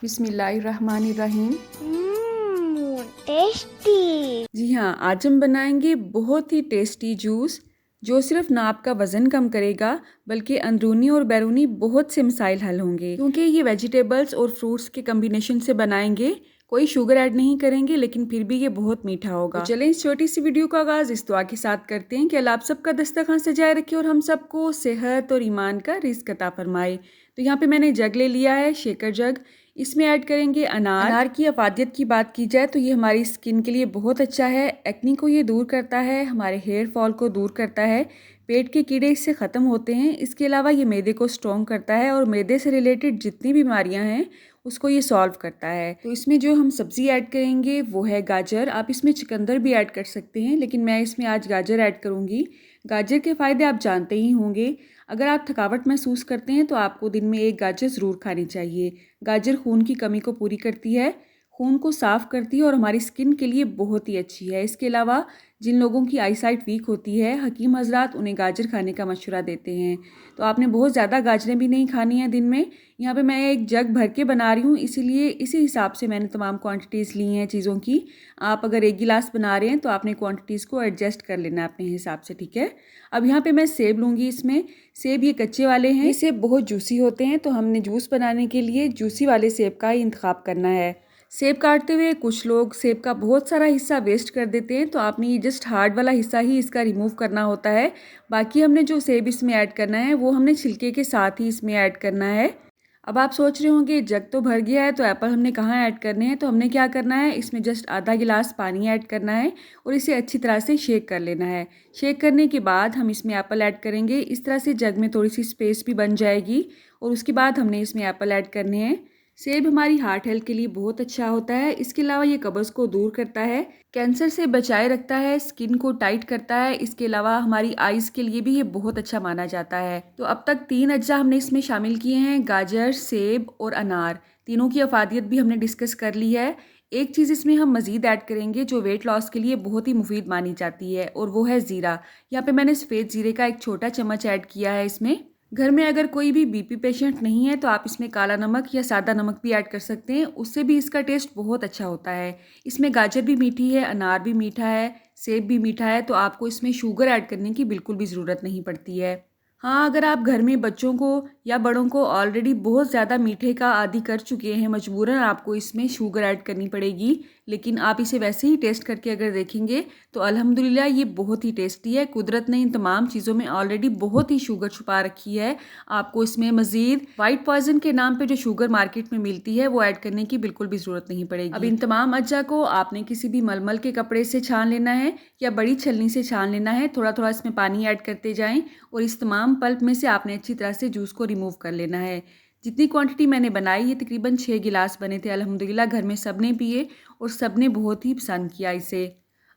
बिस्मिल्लाहिर्रहमानिर्रहीम। टेस्टी। जी हाँ, आज हम बनाएंगे बहुत ही टेस्टी जूस जो सिर्फ ना आपका वज़न कम करेगा बल्कि अंदरूनी और बैरूनी बहुत से मसाइल हल होंगे, क्योंकि ये वेजिटेबल्स और फ्रूट्स के कम्बिनेशन से बनाएंगे। कोई शुगर ऐड नहीं करेंगे, लेकिन फिर भी ये बहुत मीठा होगा। तो चलें इस छोटी सी वीडियो का आगाज़ इस दुआ के साथ करते हैं कि अल्लाह आप सबका दस्तरखान सजाए रखे और हम सबको सेहत और ईमान का रिज़्क अता फरमाए। तो यहाँ पे मैंने जग ले लिया है, शेकर जग। इसमें ऐड करेंगे अनार की अफादियत की बात की जाए तो ये हमारी स्किन के लिए बहुत अच्छा है। एक्नी को ये दूर करता है, हमारे हेयर फॉल को दूर करता है, पेट के कीड़े इससे ख़त्म होते हैं। इसके अलावा ये मैदे को स्ट्रॉन्ग करता है और मैदे से रिलेटेड जितनी बीमारियां हैं उसको ये सॉल्व करता है। तो इसमें जो हम सब्ज़ी ऐड करेंगे वो है गाजर। आप इसमें चुकंदर भी ऐड कर सकते हैं, लेकिन मैं इसमें आज गाजर ऐड करूँगी। गाजर के फ़ायदे आप जानते ही होंगे। अगर आप थकावट महसूस करते हैं तो आपको दिन में एक गाजर ज़रूर खानी चाहिए। गाजर खून की कमी को पूरी करती है, खून को साफ़ करती है और हमारी स्किन के लिए बहुत ही अच्छी है। इसके अलावा जिन लोगों की आईसाइट वीक होती है, हकीम हजरात उन्हें गाजर खाने का मशवरा देते हैं। तो आपने बहुत ज़्यादा गाजरें भी नहीं खानी हैं दिन में। यहाँ पे मैं एक जग भर के बना रही हूँ, इसीलिए इसी हिसाब से मैंने तमाम क्वांटिटीज़ ली हैं चीज़ों की। आप अगर एक गिलास बना रहे हैं तो आपने क्वांटिटीज़ को एडजस्ट कर लेना है अपने हिसाब से, ठीक है। अब यहाँ पे मैं सेब लूँगी। इसमें सेब ये कच्चे वाले हैं, ये सेब बहुत जूसी होते हैं, तो हमने जूस बनाने के लिए जूसी वाले सेब का ही इंतखाब करना है। सेब काटते हुए कुछ लोग सेब का बहुत सारा हिस्सा वेस्ट कर देते हैं, तो आपने ये जस्ट हार्ड वाला हिस्सा ही इसका रिमूव करना होता है। बाकी हमने जो सेब इसमें ऐड करना है वो हमने छिलके के साथ ही इसमें ऐड करना है। अब आप सोच रहे होंगे जग तो भर गया है तो एप्पल हमने कहाँ ऐड करने हैं। तो हमने क्या करना है, इसमें जस्ट आधा गिलास पानी ऐड करना है और इसे अच्छी तरह से शेक कर लेना है। शेक करने के बाद हम इसमें एप्पल ऐड करेंगे। इस तरह से जग में थोड़ी सी स्पेस भी बन जाएगी और उसके बाद हमने इसमें एप्पल ऐड करने हैं। सेब हमारी हार्ट हेल्थ के लिए बहुत अच्छा होता है। इसके अलावा ये कब्ज़ को दूर करता है, कैंसर से बचाए रखता है, स्किन को टाइट करता है। इसके अलावा हमारी आइज़ के लिए भी ये बहुत अच्छा माना जाता है। तो अब तक 3 अज्जा हमने इसमें शामिल किए हैं, गाजर, सेब और अनार। तीनों की अफादियत भी हमने डिस्कस कर ली है। एक चीज़ इसमें हम मज़ीद ऐड करेंगे जो वेट लॉस के लिए बहुत ही मुफीद मानी जाती है, और वो है ज़ीरा। यहाँ पे मैंने सफ़ेद ज़ीरे का एक छोटा चम्मच ऐड किया है इसमें। घर में अगर कोई भी बीपी पेशेंट नहीं है तो आप इसमें काला नमक या सादा नमक भी ऐड कर सकते हैं, उससे भी इसका टेस्ट बहुत अच्छा होता है। इसमें गाजर भी मीठी है, अनार भी मीठा है, सेब भी मीठा है, तो आपको इसमें शुगर ऐड करने की बिल्कुल भी ज़रूरत नहीं पड़ती है। हाँ, अगर आप घर में बच्चों को या बड़ों को ऑलरेडी बहुत ज़्यादा मीठे का आदी कर चुके हैं, मजबूरन आपको इसमें शुगर ऐड करनी पड़ेगी। लेकिन आप इसे वैसे ही टेस्ट करके अगर देखेंगे तो अल्हम्दुलिल्लाह ये बहुत ही टेस्टी है। कुदरत ने इन तमाम चीज़ों में ऑलरेडी बहुत ही शुगर छुपा रखी है। आपको इसमें मज़ीद वाइट पॉइजन के नाम पे जो शुगर मार्केट में मिलती है वो ऐड करने की बिल्कुल भी ज़रूरत नहीं पड़ेगी। अब इन तमाम अज्जा को आपने किसी भी मलमल के कपड़े से छान लेना है या बड़ी छलनी से छान लेना है। थोड़ा थोड़ा इसमें पानी ऐड करते जाएँ और इस तमाम पल्प में से आपने अच्छी तरह से जूस को रिमूव कर लेना है। जितनी क्वांटिटी मैंने बनाई है तकरीबन 6 गिलास बने थे। अल्हम्दुलिल्लाह घर में सब ने पिए और सब ने बहुत ही पसंद किया इसे।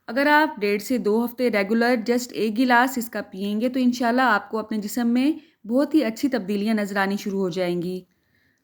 अगर आप 1.5 से 2 हफ्ते रेगुलर जस्ट 1 गिलास इसका पिएंगे तो इंशाल्लाह आपको अपने जिस्म में बहुत ही अच्छी तब्दीलियां नज़र आनी शुरू हो जाएंगी।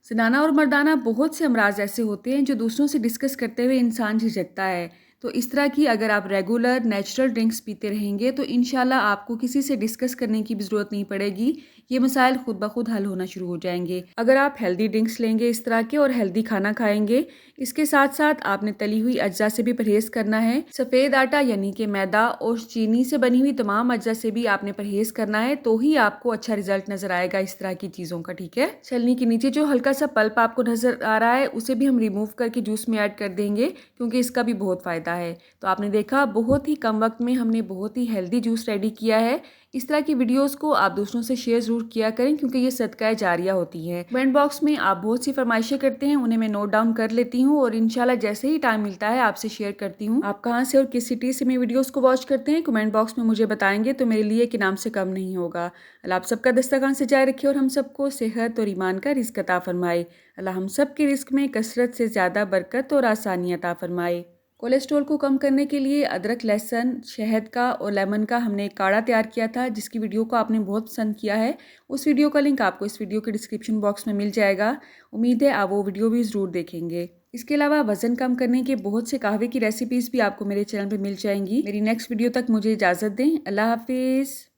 ज़नाना और मर्दाना बहुत से अमराज ऐसे होते हैं जो दूसरों से डिस्कस करते हुए इंसान झिझकता है। तो इस तरह की अगर आप रेगुलर नेचुरल ड्रिंक्स पीते रहेंगे तो इंशाल्लाह आपको किसी से डिस्कस करने की भी ज़रूरत नहीं पड़ेगी। ये मसाइल खुद ब खुद हल होना शुरू हो जाएंगे अगर आप हेल्दी ड्रिंक्स लेंगे इस तरह के और हेल्दी खाना खाएंगे। इसके साथ साथ आपने तली हुई अज्जा से भी परहेज़ करना है। सफ़ेद आटा यानी कि मैदा और चीनी से बनी हुई तमाम अज्जा से भी आपने परहेज़ करना है, तो ही आपको अच्छा रिजल्ट नज़र आएगा इस तरह की चीज़ों का, ठीक है। छलनी के नीचे जो हल्का सा पल्प आपको नज़र आ रहा है उसे भी हम रिमूव करके जूस में ऐड कर देंगे, क्योंकि इसका भी बहुत फ़ायदा है। तो आपने देखा बहुत ही कम वक्त में हमने बहुत ही हेल्दी जूस रेडी किया है। इस तरह की वीडियोस को आप दूसरों से शेयर ज़रूर किया करें, क्योंकि ये सदका जारिया होती है। कमेंट बॉक्स में आप बहुत सी फरमाइशें करते हैं, उन्हें मैं नोट डाउन कर लेती हूँ और इंशाल्लाह जैसे ही टाइम मिलता है आपसे शेयर करती हूँ। आप कहाँ से और किस सिटी से मेरी वीडियोस को वॉच करते हैं कमेंट बॉक्स में मुझे बताएंगे तो मेरे लिए कि नाम से कम नहीं होगा। अल्लाह आप सबका दस्तरखान सजाए रखे और हम सबको सेहत और ईमान का रिज़्क अता फरमाए। अल्लाह हम सब के रिज़्क में कसरत से ज़्यादा बरकत और आसानी अता फरमाए। कोलेस्ट्रॉल को कम करने के लिए अदरक, लहसुन, शहद का और लेमन का हमने एक काढ़ा तैयार किया था, जिसकी वीडियो को आपने बहुत पसंद किया है। उस वीडियो का लिंक आपको इस वीडियो के डिस्क्रिप्शन बॉक्स में मिल जाएगा। उम्मीद है आप वो वीडियो भी ज़रूर देखेंगे। इसके अलावा वज़न कम करने के बहुत से कहवे की रेसिपीज़ भी आपको मेरे चैनल पर मिल जाएंगी। मेरी नेक्स्ट वीडियो तक मुझे इजाज़त दें। अल्लाह हाफिज़।